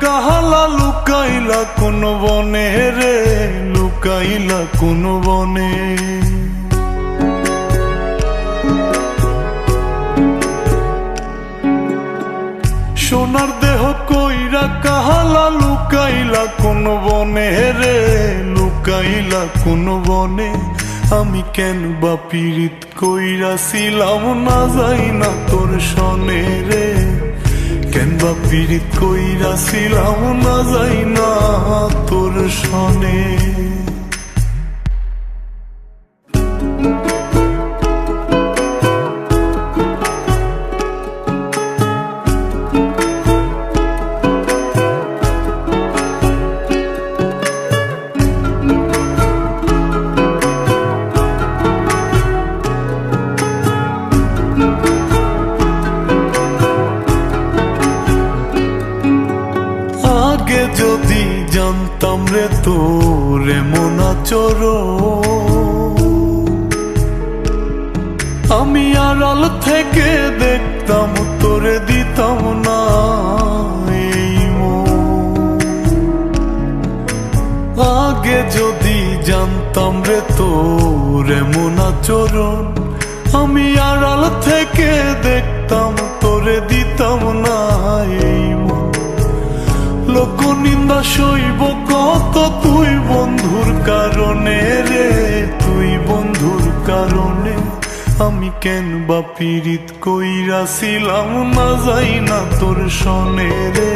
কাহালা লুকাইলা কোন বনে রে, লুকাইলা কোন বনে। সোনার দেহ কইরা কাহালা লুকাইলা কোন বনে রে, লুকাইলা কোন বনে। আমি কেন বা পীড়িত কইরাছিলাম না যাই না তোর সনে রে, কেন বা পীড়িত কইরাছিলাম না যাই না তোর সনে। আগে যদি জানতাম রে তোর এমন আচরণ, আমি আড়াল থেকে দেখতাম তোরে দিতাম না এই মন। আগে যদি জানতাম রে তোর এমন আচরণ, আমি আড়াল থেকে দেখতাম তোরে দিতাম না এই মন। লোক নিন্দা সইব কত তুই বন্ধুর কারণে রে, তুই বন্ধুর কারণে। আমি কেন বা পীড়িত কইরাছিলাম না যাই না তোর সনে রে,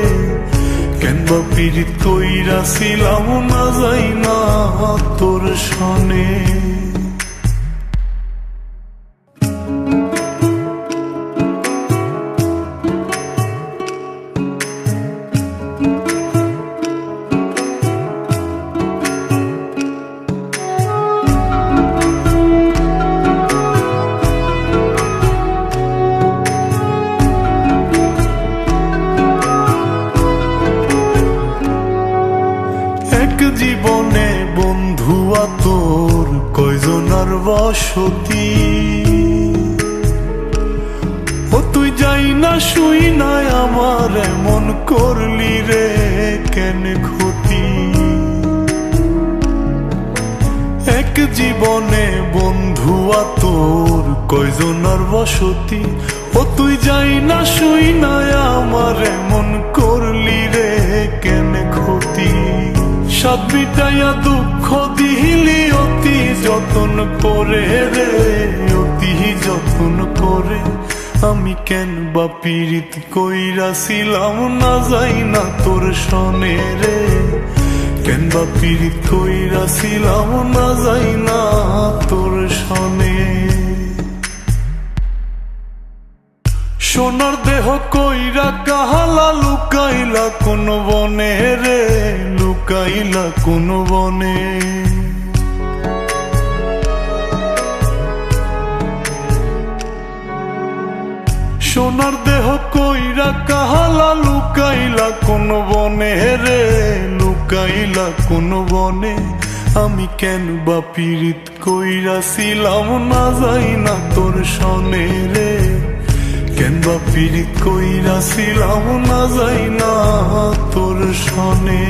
কেন বা পীড়িত কইরাছিলাম না যাই না তোর সনে। জীবনে বন্ধুয়া তোর কয়জনার বসতি, ও তুই যাই না শুই নাই আমার এমন করলি রে কেন ক্ষতি। এক জীবনে বন্ধুয়া তোর কয়জনার বসতি, ও তুই যাই না শুই নাই আমার এমন করলি রে কেন ক্ষতি। সাত মিটাইয়া দুঃখ দিলি অতি যতন করে রে, অতি যতন করে। আমি কেন বা পীড়িত কইরাছিলাম না যাই না তোর সনে রে, কেন বা পীড়িত কইরাছিলাম না যাই না তোর সনে। সোনার দেহ কইরা কাহালা লুকাইলা কোন বনে রে, লুকাইলা কোন বনে। সোনার দেহ কইরা কাহালা লুকাইলা কোন বনে রে, লুকাইলা কোন বনে। আমি কেন বা পীড়িত কইরাছিলাম না যাই না তোর সনে রে, কেন বা পীড়িত কইরাছিলাম না যাই না তোর সনে।